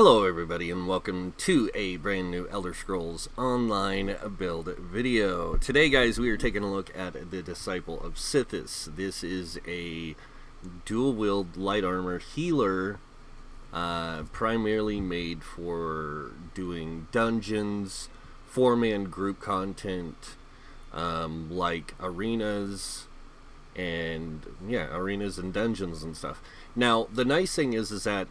Hello everybody and welcome to a brand new Elder Scrolls Online build video. Today guys we are taking a look at the Disciple of Sithis. This is a dual-wield light armor healer primarily made for doing dungeons, 4-man group content like arenas and arenas and dungeons and stuff. Now the nice thing is that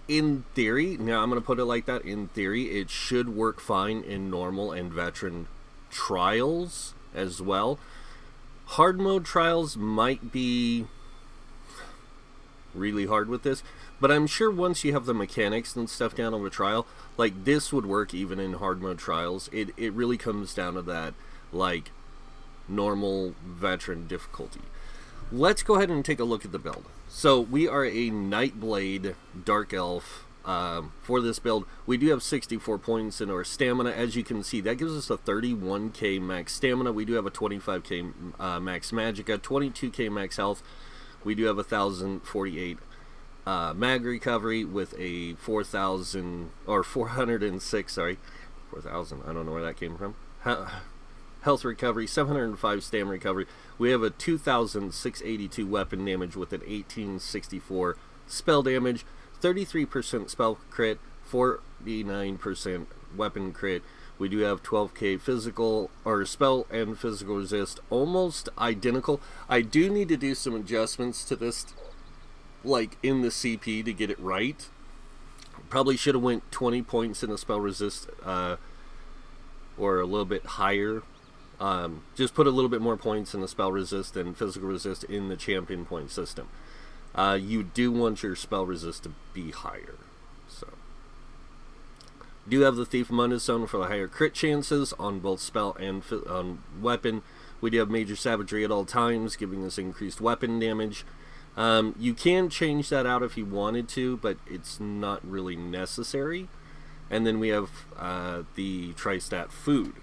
in theory, now I'm going to put it like that, in theory, it should work fine in normal and veteran trials as well. Hard mode trials might be really hard with this, but I'm sure once you have the mechanics and stuff down on a trial, like this would work even in hard mode trials. It really comes down to that, like, normal veteran difficulty. Let's go ahead and take a look at the build. So we are a Nightblade Dark Elf for this build. We do have 64 points in our stamina. As you can see, that gives us a 31k max stamina. We do have a 25k max magicka, 22k max health. We do have 1,048 mag recovery with a 406, sorry, 4,000, I don't know where that came from. Health recovery, 705 stamina recovery. We have a 2,682 weapon damage with an 1,864 spell damage, 33% spell crit, 49% weapon crit. We do have 12k physical, or spell and physical resist, almost identical. I do need to do some adjustments to this, like in the CP, to get it right. Probably should have went 20 points in the spell resist, or a little bit higher. Just put a little bit more points in the spell resist and physical resist in the champion point system. You do want your spell resist to be higher. So, do have the Thief Mundus Zone for the higher crit chances on both spell and on weapon. We do have Major Savagery at all times, giving us increased weapon damage. You can change that out if you wanted to, but it's not really necessary. And then we have the Tri-Stat Food.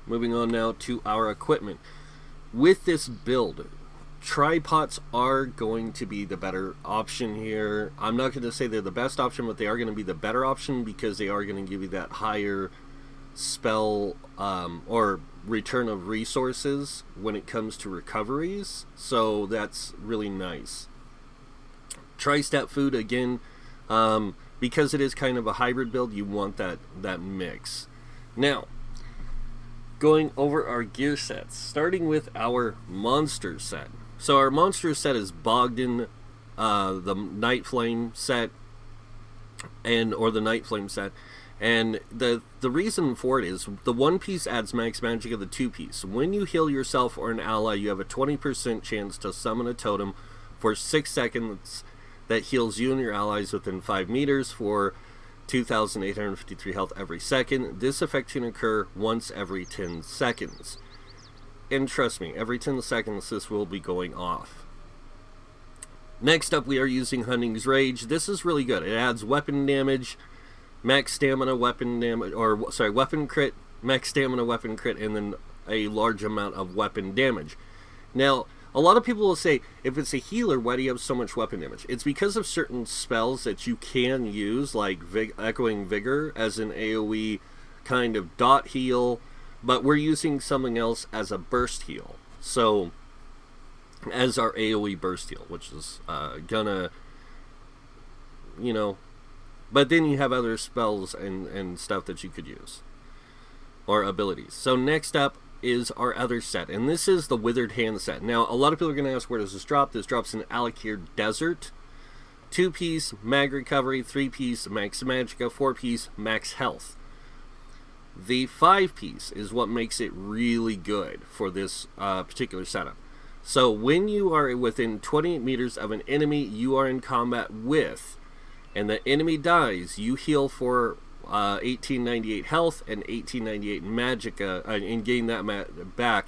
Moving on now to our equipment. With this build, tripods are going to be the better option here. I'm not going to say they're the best option, but they are going to be the better option because they are going to give you that higher spell or return of resources when it comes to recoveries. So that's really nice. Tri-Stat Food, again, because it is kind of a hybrid build, you want that mix. Now, going over our gear sets, starting with our monster set. So our monster set is Bogdan, the Night Flame set, or the Night Flame set. And the reason for it is the 1-piece adds max magic of the 2-piece. When you heal yourself or an ally, you have a 20% chance to summon a totem for 6 seconds that heals you and your allies within 5 meters for 2,853 health every second. This effect can occur once every 10 seconds. And trust me, every 10 seconds this will be going off. Next up, we are using Hunting's Rage. This is really good. It adds weapon damage, max stamina, weapon damage, weapon crit, max stamina, weapon crit, and then a large amount of weapon damage. Now, a lot of people will say, if it's a healer, why do you have so much weapon damage? It's because of certain spells that you can use, like Echoing Vigor as an AoE kind of dot heal, but we're using something else as a burst heal. So, as our AoE burst heal, which is gonna, but then you have other spells and stuff that you could use, or abilities. So next up is our other set, and this is the Withered Hand set. Now, a lot of people are going to ask, where does this drop? This drops in Alakir Desert. 2-piece mag recovery, 3-piece max magicka, 4-piece max health. The 5-piece is what makes it really good for this particular setup. So when you are within 28 meters of an enemy you are in combat with, and the enemy dies, you heal for 1898 health and 1898 magicka, and gain that back,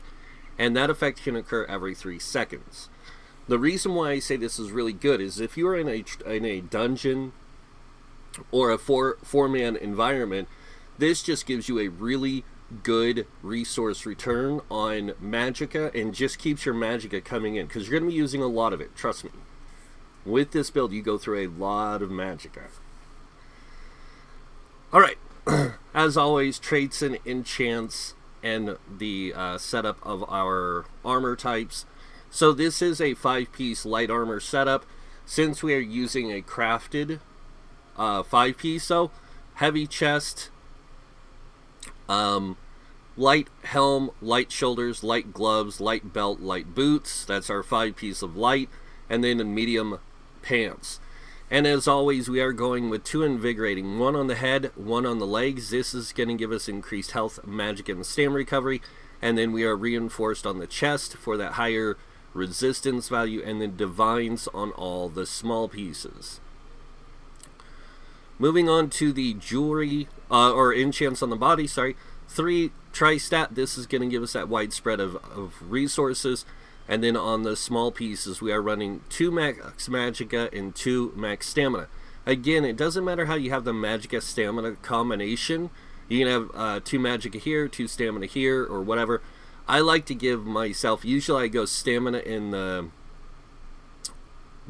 and that effect can occur every 3 seconds. The reason why I say this is really good is if you're in a dungeon or a four-man environment, this just gives you a really good resource return on magicka and just keeps your magicka coming in, because you're going to be using a lot of it, trust me. With this build, you go through a lot of magicka. Alright, as always, traits and enchants and the setup of our armor types. So this is a 5-piece light armor setup. Since we are using a crafted 5-piece, so heavy chest, light helm, light shoulders, light gloves, light belt, light boots. That's our 5-piece of light. And then in medium pants. And as always, we are going with 2 invigorating. 1 on the head, 1 on the legs. This is going to give us increased health, magic, and stamina recovery. And then we are reinforced on the chest for that higher resistance value. And then divines on all the small pieces. Moving on to the jewelry, or enchants on the body, sorry. 3 tri-stat. This is going to give us that wide spread of resources. And then on the small pieces, we are running 2 max magicka and 2 max stamina. Again, it doesn't matter how you have the magicka stamina combination. You can have 2 magicka here, 2 stamina here, or whatever. I like to give myself, usually I go stamina in the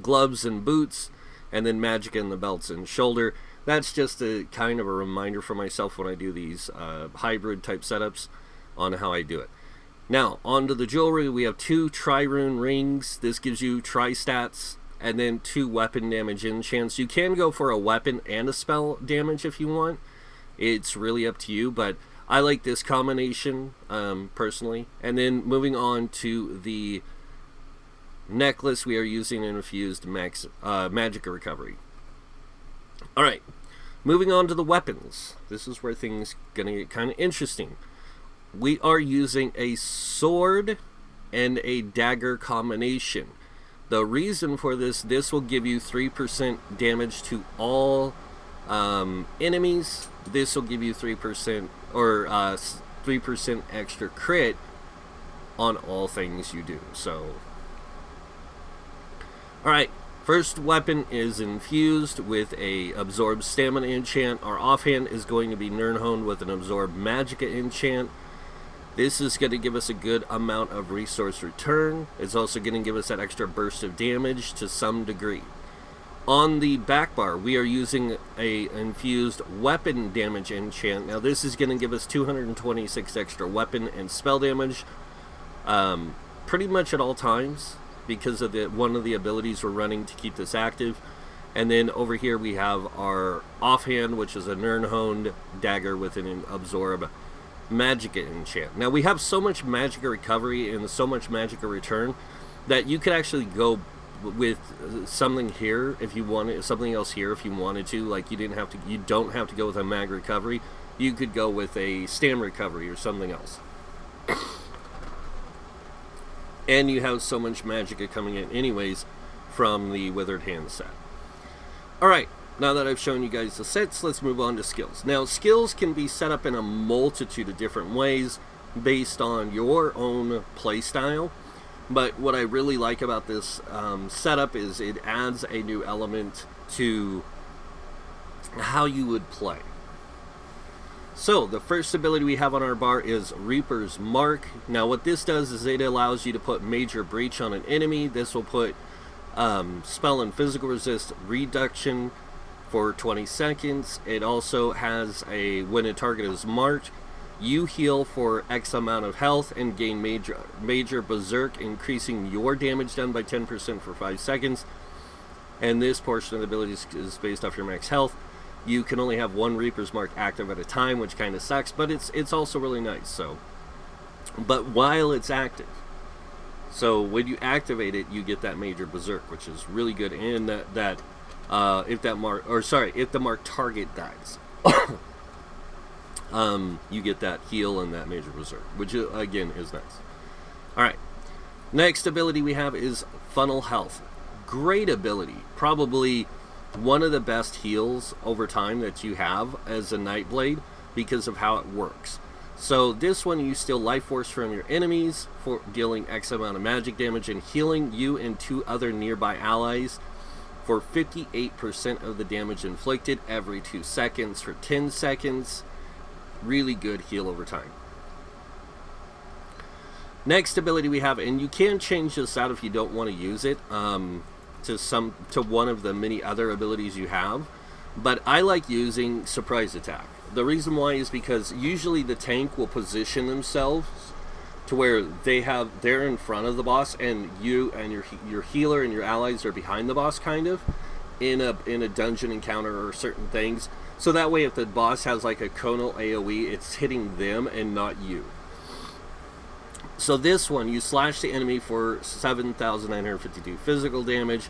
gloves and boots, and then magicka in the belts and shoulder. That's just a kind of a reminder for myself when I do these hybrid type setups on how I do it. Now, onto the jewelry, we have 2 tri-rune rings. This gives you tri-stats, and then 2 weapon damage enchants. You can go for a weapon and a spell damage if you want. It's really up to you, but I like this combination, personally. And then moving on to the necklace, we are using an infused magicka recovery. Alright, moving on to the weapons. This is where things gonna get kind of interesting. We are using a sword and a dagger combination. The reason for this will give you 3% damage to all enemies. This will give you 3% or 3% extra crit on all things you do. So, alright, first weapon is infused with a absorb stamina enchant. Our offhand is going to be Nirnhoned with an absorb magicka enchant. This is going to give us a good amount of resource return. It's also going to give us that extra burst of damage to some degree. On the back bar, we are using a infused weapon damage enchant. Now this is going to give us 226 extra weapon and spell damage pretty much at all times because of one of the abilities we're running to keep this active. And then over here we have our offhand, which is a Nirnhoned dagger with an absorb magicka enchant. Now we have so much magicka recovery and so much magicka return that you could actually go with something here if you wanted, something else here if you wanted to. Like you don't have to go with a mag recovery. You could go with a stam recovery or something else. And you have so much magicka coming in anyways from the Withered Hand set. Alright, now that I've shown you guys the sets, let's move on to skills. Now, skills can be set up in a multitude of different ways based on your own playstyle. But what I really like about this setup is it adds a new element to how you would play. So, the first ability we have on our bar is Reaper's Mark. Now, what this does is it allows you to put Major Breach on an enemy. This will put spell and physical resist reduction for 20 seconds. It also has a, when a target is marked, you heal for X amount of health and gain major berserk, increasing your damage done by 10% for 5 seconds. And this portion of the ability is based off your max health. You can only have 1 Reaper's Mark active at a time, which kind of sucks, but it's also really nice. So, but while it's active, so when you activate it, you get that major berserk, which is really good. And if the mark target dies, you get that heal and that major berserk, which again is nice. Alright, next ability we have is Funnel Health. Great ability, probably one of the best heals over time that you have as a Nightblade because of how it works. So this one, you steal life force from your enemies for dealing X amount of magic damage and healing you and 2 other nearby allies for 58% of the damage inflicted every 2 seconds for 10 seconds. Really good heal over time. Next ability we have, and you can change this out if you don't want to use it. to one of the many other abilities you have, but I like using surprise attack. The reason why is because usually the tank will position themselves to where they're in front of the boss, and you and your healer and your allies are behind the boss, kind of in a dungeon encounter or certain things. So that way, if the boss has like a conal AoE, it's hitting them and not you. So this one, you slash the enemy for 7,952 physical damage.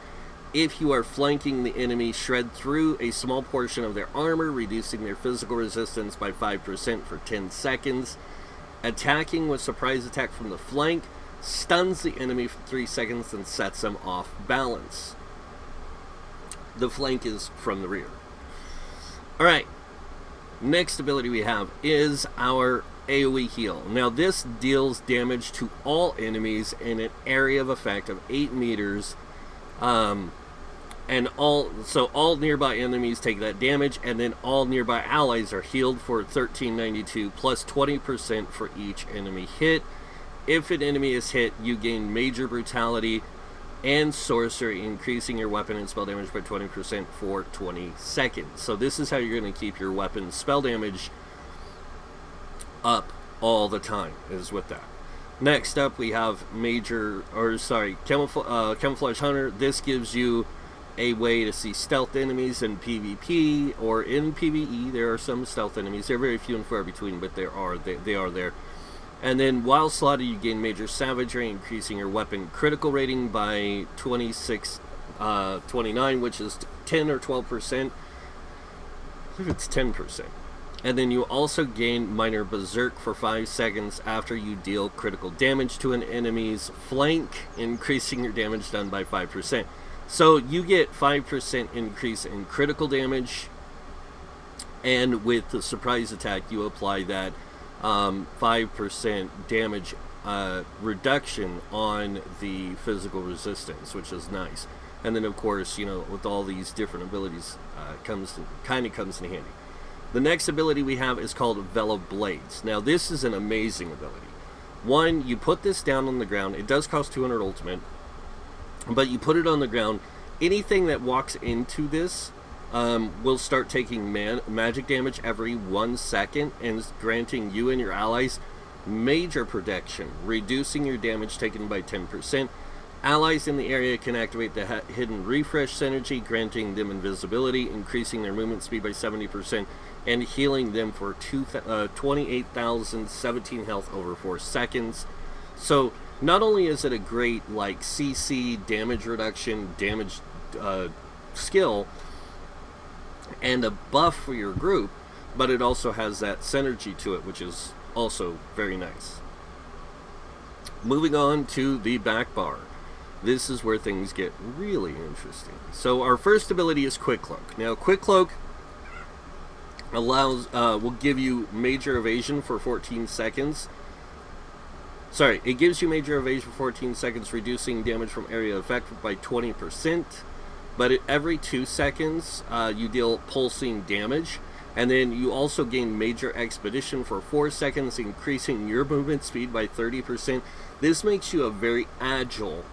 If you are flanking the enemy, shred through a small portion of their armor, reducing their physical resistance by 5% for 10 seconds. Attacking with surprise attack from the flank stuns the enemy for 3 seconds and sets them off balance. The flank is from the rear. Alright, next ability we have is our AoE heal. Now this deals damage to all enemies in an area of effect of 8 meters. And all nearby enemies take that damage, and then all nearby allies are healed for 1392 plus 20% for each enemy hit. If an enemy is hit, you gain major brutality and sorcery, increasing your weapon and spell damage by 20% for 20 seconds. So this is how you're going to keep your weapon spell damage up all the time, is with that. Next up we have Camouflage Hunter. This gives you a way to see stealth enemies in PvP or in PvE. There are some stealth enemies. They're very few and far between, but they are there. And then while slotted, you gain major savagery, increasing your weapon critical rating by 29, which is 10 or 12%. I believe it's 10%. And then you also gain minor berserk for 5 seconds after you deal critical damage to an enemy's flank, increasing your damage done by 5%. So you get 5% increase in critical damage, and with the surprise attack you apply that 5% damage reduction on the physical resistance, which is nice. And then of course, with all these different abilities, comes in handy. The next ability we have is called Vela Blades. Now this is an amazing ability. One, you put this down on the ground. It does cost 200 ultimate, but you put it on the ground. Anything that walks into this will start taking magic damage every 1 second, and granting you and your allies major protection, reducing your damage taken by 10%. Allies in the area can activate the hidden refresh synergy, granting them invisibility, increasing their movement speed by 70%, and healing them for 28,017 health over 4 seconds. So not only is it a great CC damage reduction, skill, and a buff for your group, but it also has that synergy to it, which is also very nice. Moving on to the back bar. This is where things get really interesting. So our first ability is Quick Cloak. Now Quick Cloak will give you major evasion for 14 seconds. It gives you major evasion for 14 seconds, reducing damage from area effect by 20%. But every 2 seconds, you deal pulsing damage. And then you also gain major expedition for 4 seconds, increasing your movement speed by 30%. This makes you a very agile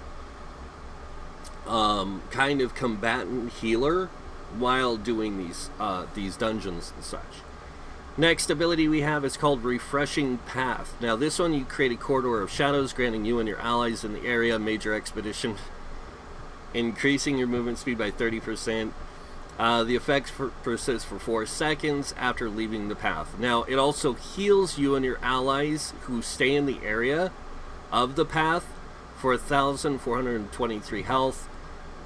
kind of combatant healer while doing these dungeons and such. Next ability we have is called Refreshing Path. Now this one, you create a corridor of shadows, granting you and your allies in the area major expedition, increasing your movement speed by 30%. The effects persist for 4 seconds after leaving the path. Now it also heals you and your allies who stay in the area of the path for 1,423 health,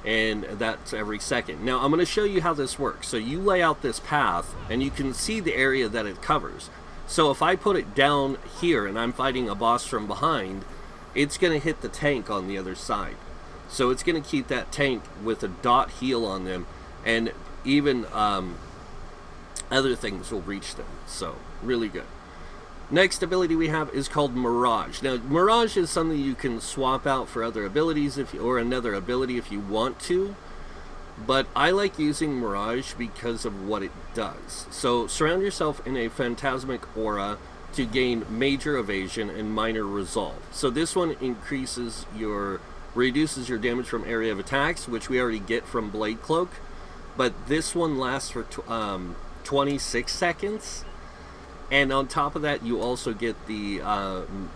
and that's every second. Now I'm going to show you how this works. So you lay out this path and you can see the area that it covers. So if I put it down here and I'm fighting a boss from behind, it's going to hit the tank on the other side. So it's going to keep that tank with a dot heal on them, and even other things will reach them. So really good. Next ability we have is called Mirage. Now, Mirage is something you can swap out for other abilities or another ability if you want to. But I like using Mirage because of what it does. So, surround yourself in a phantasmic aura to gain major evasion and minor resolve. So this one increases your reduces your damage from area of attacks, which we already get from Blade Cloak, but this one lasts for 26 seconds. And on top of that, you also get the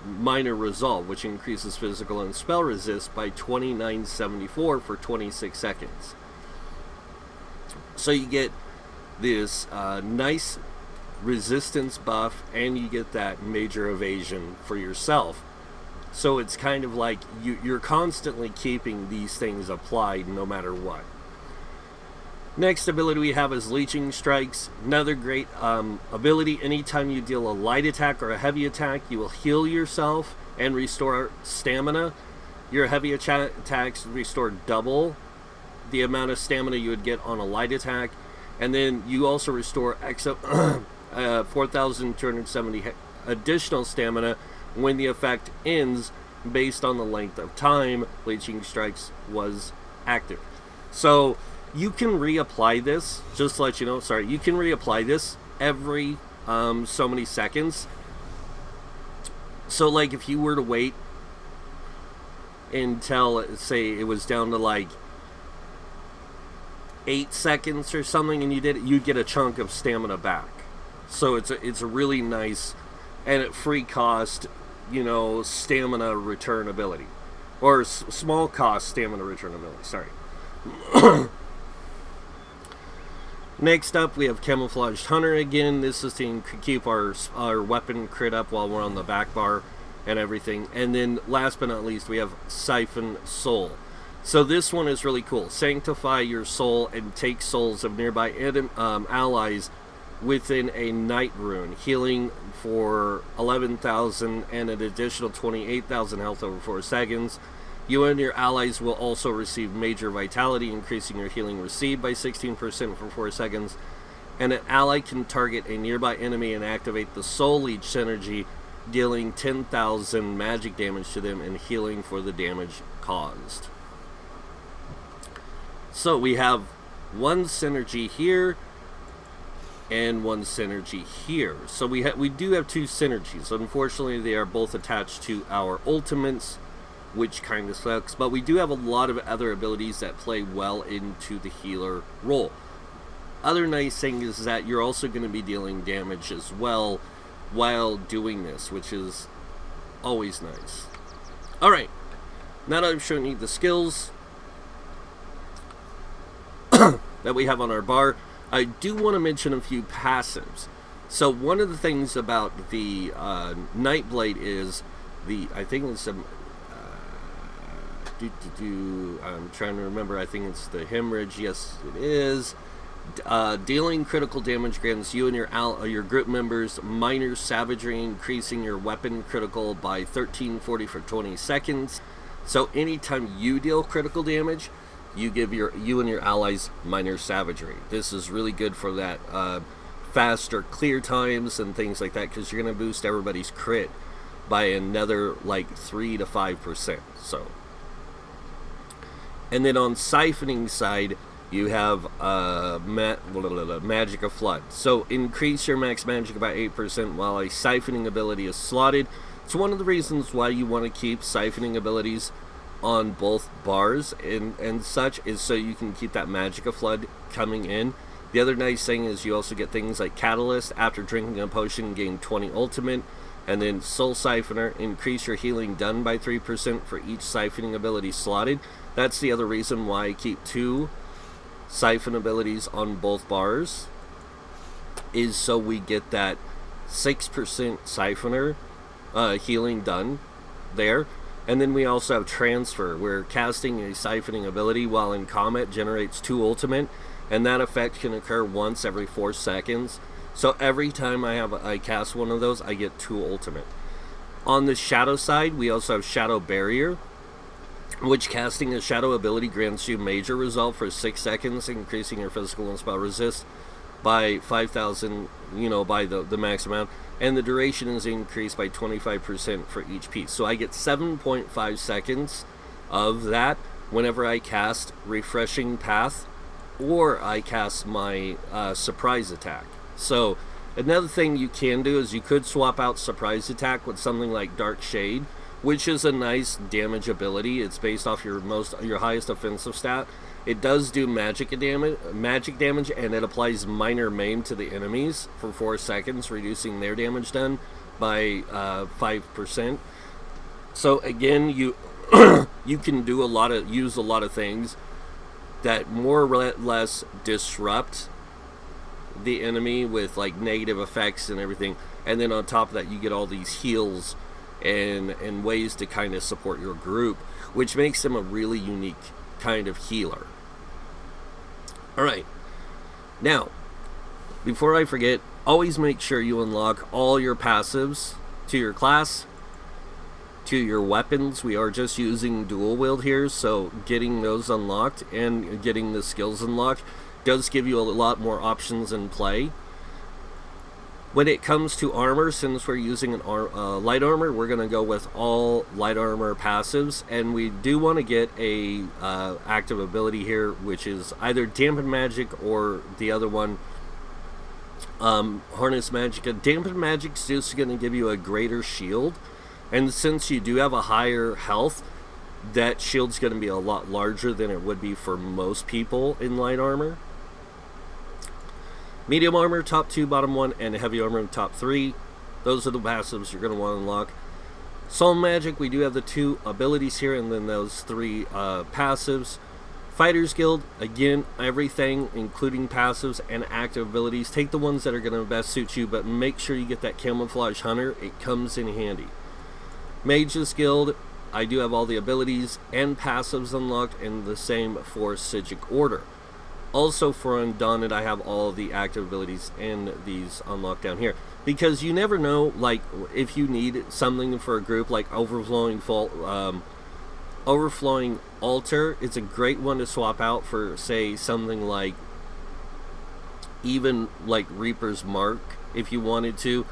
Minor Resolve, which increases physical and spell resist by 2974 for 26 seconds. So you get this nice resistance buff, and you get that major evasion for yourself. So it's kind of like you're constantly keeping these things applied no matter what. Next ability we have is Leeching Strikes. Another great ability. Anytime you deal a light attack or a heavy attack, you will heal yourself and restore stamina. Your heavy attacks restore double the amount of stamina you would get on a light attack. And then you also restore 4,270 additional stamina when the effect ends based on the length of time Leeching Strikes was active. So you can reapply this, just to let you know, you can reapply this every so many seconds. So like if you were to wait until, say, it was down to like 8 seconds or something, and you did it, you'd get a chunk of stamina back. So it's a really nice and at free cost, stamina return ability, or small cost stamina return ability. Sorry. Next up, we have Camouflaged Hunter again. This is to keep our weapon crit up while we're on the back bar and everything. And then last but not least, we have Siphon Soul. So this one is really cool. Sanctify your soul and take souls of nearby allies within a night rune, healing for 11,000 and an additional 28,000 health over 4 seconds. You and your allies will also receive major vitality, increasing your healing received by 16% for 4 seconds. And an ally can target a nearby enemy and activate the Soul Leech synergy, dealing 10,000 magic damage to them and healing for the damage caused. So we have one synergy here and one synergy here. So we do have 2 synergies. Unfortunately, they are both attached to our ultimates, which kind of sucks, but we do have a lot of other abilities that play well into the healer role. Other nice thing is that you're also going to be dealing damage as well while doing this, which is always nice. Alright, now that I've shown you the skills that we have on our bar, I do want to mention a few passives. So one of the things about the Nightblade is I think it's I'm trying to remember. I think it's the hemorrhage. Yes, it is. Dealing critical damage grants you and your group members minor savagery, increasing your weapon critical by 1340 for 20 seconds. So anytime you deal critical damage, you give you and your allies minor savagery. This is really good for that faster clear times and things like that, because you're going to boost everybody's crit by another like 3 to 5%. So. And then on siphoning side, you have Magic of Flood. So increase your max magic by 8% while a siphoning ability is slotted. It's one of the reasons why you want to keep siphoning abilities on both bars and such, is so you can keep that Magic of Flood coming in. The other nice thing is you also get things like Catalyst. After drinking a potion, gain 20 ultimate. And then Soul Siphoner, increase your healing done by 3% for each siphoning ability slotted. That's the other reason why I keep 2 siphon abilities on both bars, is so we get that 6% siphoner healing done there. And then we also have Transfer, where casting a siphoning ability while in combat generates 2 ultimate, and that effect can occur once every 4 seconds. So every time I cast one of those, I get 2 ultimate. On the Shadow side, we also have Shadow Barrier, which casting a Shadow ability grants you major resolve for 6 seconds, increasing your physical and spell resist by 5,000, by the max amount. And the duration is increased by 25% for each piece. So I get 7.5 seconds of that whenever I cast Refreshing Path or I cast my Surprise Attack. So another thing you can do is you could swap out Surprise Attack with something like Dark Shade, which is a nice damage ability. It's based off your highest offensive stat. It does do magic damage, and it applies minor maim to the enemies for 4 seconds, reducing their damage done by 5%. So again, you you can do use a lot of things that more or less disrupt the enemy with like negative effects and everything, and then on top of that you get all these heals and ways to kind of support your group, which makes him a really unique kind of healer. Alright, now before I forget, always make sure you unlock all your passives to your class, to your weapons. We are just using dual wield here, so getting those unlocked and getting the skills unlocked does give you a lot more options in play. When it comes to armor, since we're using light armor, we're going to go with all light armor passives, and we do want to get a active ability here, which is either Dampen Magic or the other one, Harness Magic. Dampen Magic's just going to give you a greater shield, and since you do have a higher health, that shield's going to be a lot larger than it would be for most people in light armor. Medium armor, top 2, bottom 1, and heavy armor, top 3. Those are the passives you're going to want to unlock. Soul Magic, we do have the 2 abilities here, and then those 3 passives. Fighters Guild, again, everything, including passives and active abilities. Take the ones that are going to best suit you, but make sure you get that Camouflage Hunter. It comes in handy. Mages Guild, I do have all the abilities and passives unlocked, and the same for Psijic Order. Also for Undaunted, I have all the active abilities and these unlocked down here. Because you never know, like, if you need something for a group, like Overflowing Altar, it's a great one to swap out for, say, something like, even like Reaper's Mark, if you wanted to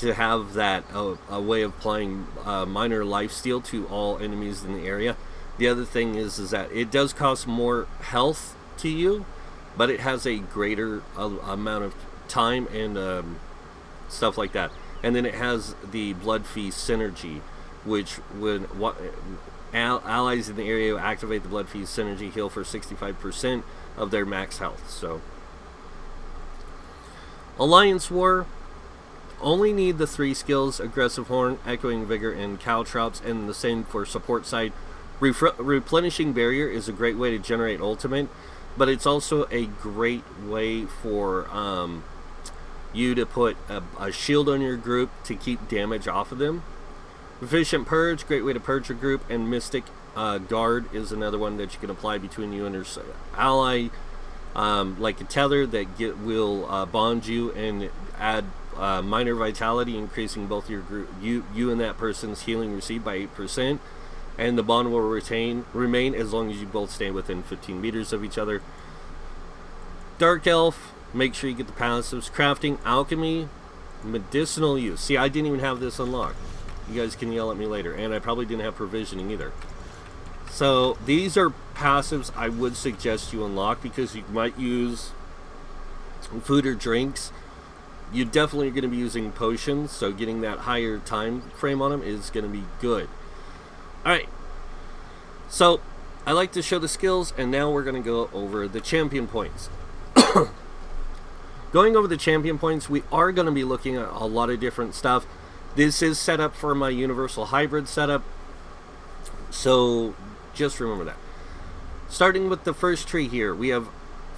have that, a way of applying minor lifesteal to all enemies in the area. The other thing is that it does cost more health to you, but it has a greater amount of time and stuff like that. And then it has the Blood Feast synergy, which when allies in the area activate the Blood Feast synergy, heal for 65% of their max health. So Alliance War, only need the 3 skills: Aggressive Horn, Echoing Vigor, and Caltrops, and the same for support side. Replenishing Barrier is a great way to generate ultimate, but it's also a great way for you to put a shield on your group to keep damage off of them. Efficient Purge, great way to purge your group, and Mystic Guard is another one that you can apply between you and your ally, like a tether that will bond you and add minor vitality, increasing both your group, you and that person's healing received by 8%. And the bond will remain as long as you both stay within 15 meters of each other. Dark Elf, make sure you get the passives. Crafting, Alchemy, Medicinal Use. See, I didn't even have this unlocked. You guys can yell at me later. And I probably didn't have Provisioning either. So, these are passives I would suggest you unlock, because you might use food or drinks. You definitely are going to be using potions, so getting that higher time frame on them is going to be good. Alright, so I like to show the skills, and now we're going to go over the champion points. Going over the champion points, we are going to be looking at a lot of different stuff. This is set up for my universal hybrid setup, so just remember that. Starting with the first tree here, we have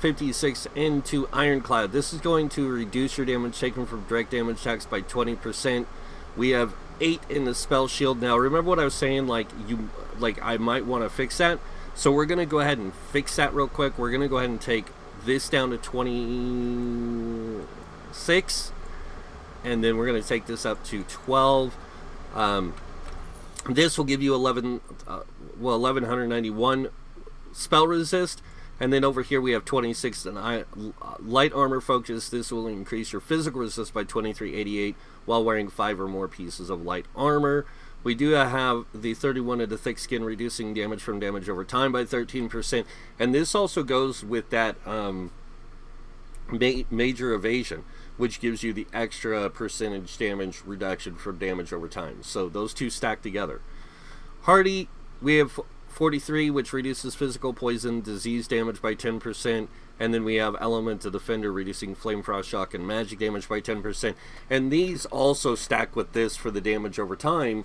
56 into Ironclad. This is going to reduce your damage taken from direct damage attacks by 20%. We have 8 in the spell shield. Now remember what I was saying, like I might want to fix that, so we're going to go ahead and fix that real quick. We're going to go ahead and take this down to 26, and then we're going to take this up to 12. This will give you 1191 spell resist, and then over here we have 26 and light armor focus. This will increase your physical resist by 2388 while wearing 5 or more pieces of light armor. We do have the 31 of the thick skin, reducing damage from damage over time by 13%, and this also goes with that major evasion, which gives you the extra percentage damage reduction from damage over time. So those two stack together. Hardy, we have 43, which reduces physical, poison, disease damage by 10%. And then we have Elemental Defender, reducing Flame, Frost, Shock, and magic damage by 10%. And these also stack with this for the damage over time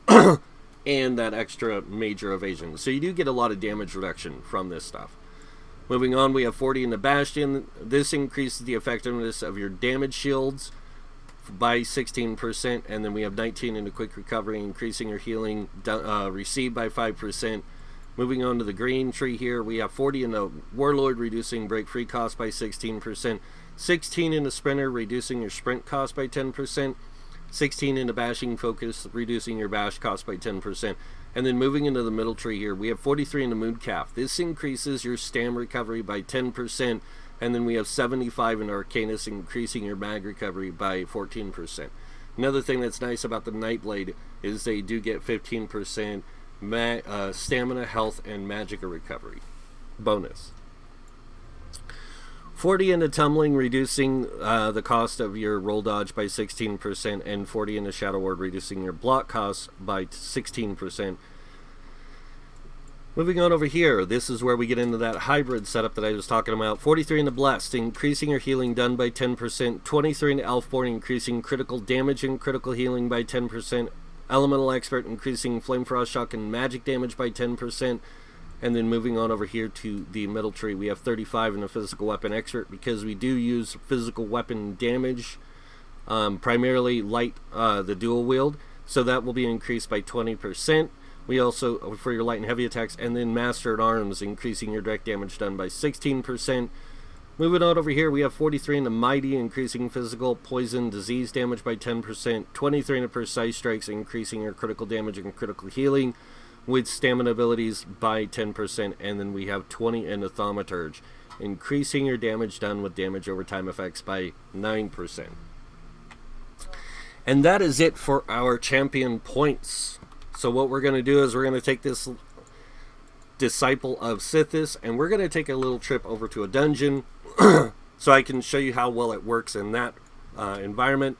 and that extra major evasion. So you do get a lot of damage reduction from this stuff. Moving on, we have 40 in the Bastion. This increases the effectiveness of your damage shields by 16%. And then we have 19 in the Quick Recovery, increasing your healing received by 5%. Moving on to the green tree here, we have 40 in the Warlord, reducing break free cost by 16%. 16 in the Sprinter, reducing your sprint cost by 10%. 16 in the Bashing Focus, reducing your bash cost by 10%. And then moving into the middle tree here, we have 43 in the Moodcalf. This increases your stam recovery by 10%. And then we have 75 in Arcanus, increasing your mag recovery by 14%. Another thing that's nice about the Nightblade is they do get 15% stamina, health, and magicka recovery bonus. 40 in the Tumbling, reducing the cost of your roll dodge by 16%, and 40 in the Shadow Ward, reducing your block cost by 16%. Moving on over here, this is where we get into that hybrid setup that I was talking about. 43 in the Blessed, increasing your healing done by 10%. 23 in the Elfborn, increasing critical damage and critical healing by 10%. Elemental Expert, increasing Flame, Frost, Shock, and magic damage by 10%. And then moving on over here to the middle tree, we have 35 in the Physical Weapon Expert, because we do use physical weapon damage, primarily light, the dual wield. So that will be increased by 20%. We also, for your light and heavy attacks, and then Master at Arms, increasing your direct damage done by 16%. Moving on over here, we have 43 in the Mighty, increasing physical, poison, disease damage by 10%. 23 in the Precise Strikes, increasing your critical damage and critical healing with stamina abilities by 10%. And then we have 20 in the Thaumaturge, increasing your damage done with damage over time effects by 9%. And that is it for our champion points. So what we're going to do is we're going to take this Disciple of Sithis, and we're going to take a little trip over to a dungeon so I can show you how well it works in that environment.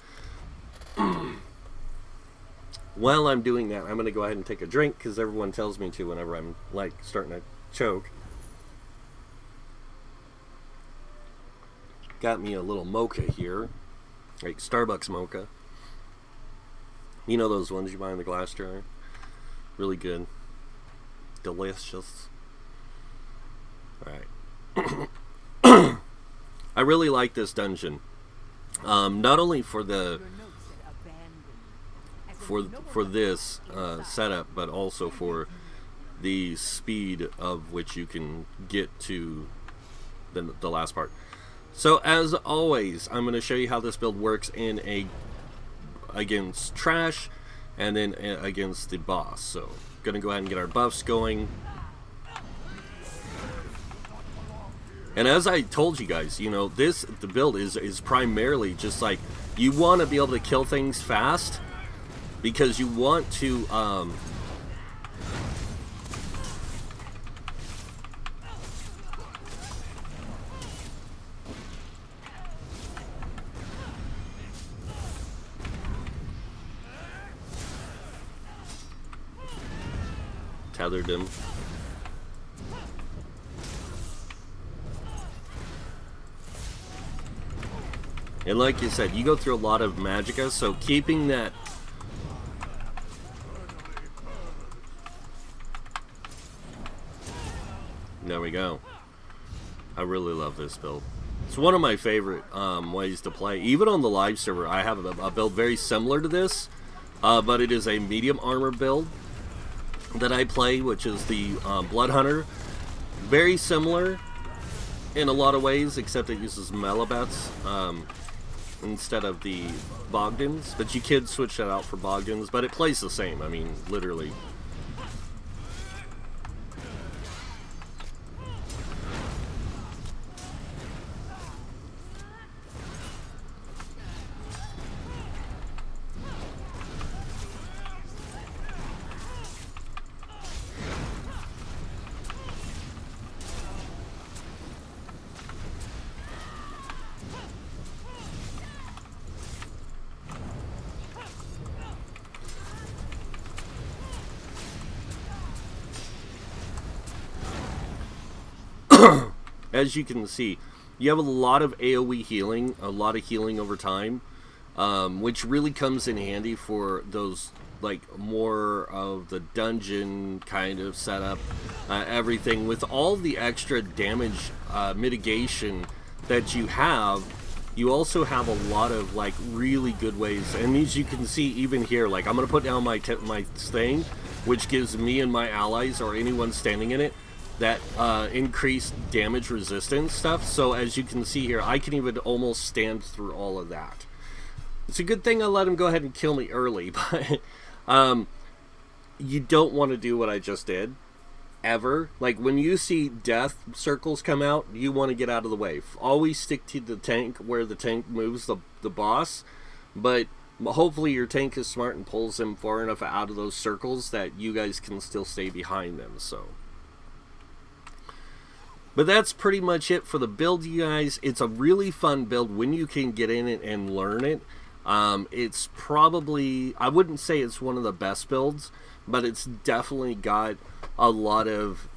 While I'm doing that, I'm going to go ahead and take a drink, because everyone tells me to whenever I'm like starting to choke. Got me a little mocha here, like Starbucks mocha. You know those ones you buy in the glass jar? Really good. Delicious. Alright. I really like this dungeon. Not only for the for this setup, but also for the speed of which you can get to the last part. So as always, I'm going to show you how this build works in against trash, and then against the boss. So going to go ahead and get our buffs going. And as I told you guys, you know, the build is primarily just like, you want to be able to kill things fast, because you want to tethered him. And like you said, you go through a lot of magicka, so keeping that there we go. I really love this build. It's one of my favorite ways to play. Even on the live server, I have a build very similar to this, but it is a medium armor build that I play, which is the Blood Hunter. Very similar in a lot of ways, except it uses Melabets instead of the Bogdans. But you could switch that out for Bogdans, but it plays the same. I mean, literally. as you can see, you have a lot of AoE healing, a lot of healing over time, which really comes in handy for those, like, more of the dungeon kind of setup, everything. With all the extra damage mitigation that you have, you also have a lot of, like, really good ways. And as you can see, even here, like, I'm going to put down my thing, which gives me and my allies, or anyone standing in it, that increased damage resistance stuff. So as you can see here, I can even almost stand through all of that. It's a good thing I let him go ahead and kill me early, but you don't want to do what I just did, ever. Like, when you see death circles come out, you want to get out of the way. Always stick to the tank where the tank moves the boss, but hopefully your tank is smart and pulls him far enough out of those circles that you guys can still stay behind them. So, but that's pretty much it for the build, you guys. It's a really fun build when you can get in it and learn it. It's probably, I wouldn't say it's one of the best builds, but it's definitely got a lot of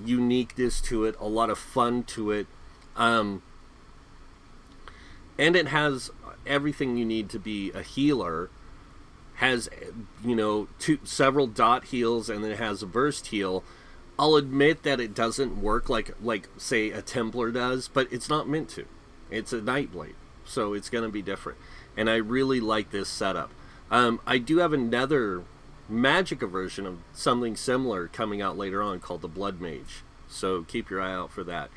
uniqueness to it, a lot of fun to it, and it has everything you need to be a healer. Has, you know, several dot heals, and then it has a burst heal. I'll admit that it doesn't work like say a Templar does, but it's not meant to. It's a Nightblade, so it's going to be different. And I really like this setup. I do have another Magicka version of something similar coming out later on called the Blood Mage, so keep your eye out for that.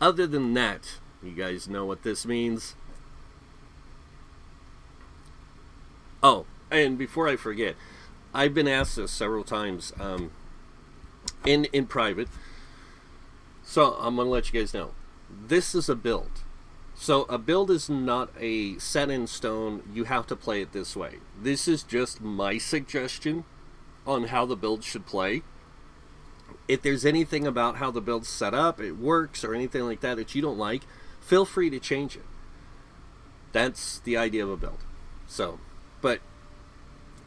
Other than that, you guys know what this means. Oh, and before I forget, I've been asked this several times in private, so I'm going to let you guys know. This is a build. So a build is not a set in stone, you have to play it this way. This is just my suggestion on how the build should play. If there's anything about how the build's set up, it works, or anything like that that you don't like, feel free to change it. That's the idea of a build. So, but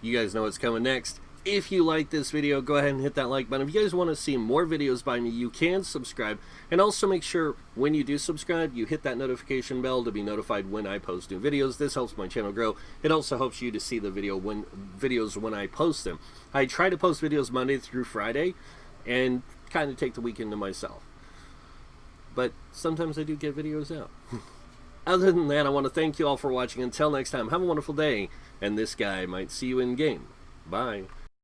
you guys know what's coming next. If you like this video, go ahead and hit that like button. If you guys want to see more videos by me, you can subscribe. And also make sure when you do subscribe, you hit that notification bell to be notified when I post new videos. This helps my channel grow. It also helps you to see the videos when I post them. I try to post videos Monday through Friday and kind of take the weekend to myself. But sometimes I do get videos out. Other than that, I want to thank you all for watching. Until next time, have a wonderful day. And this guy might see you in game. Bye.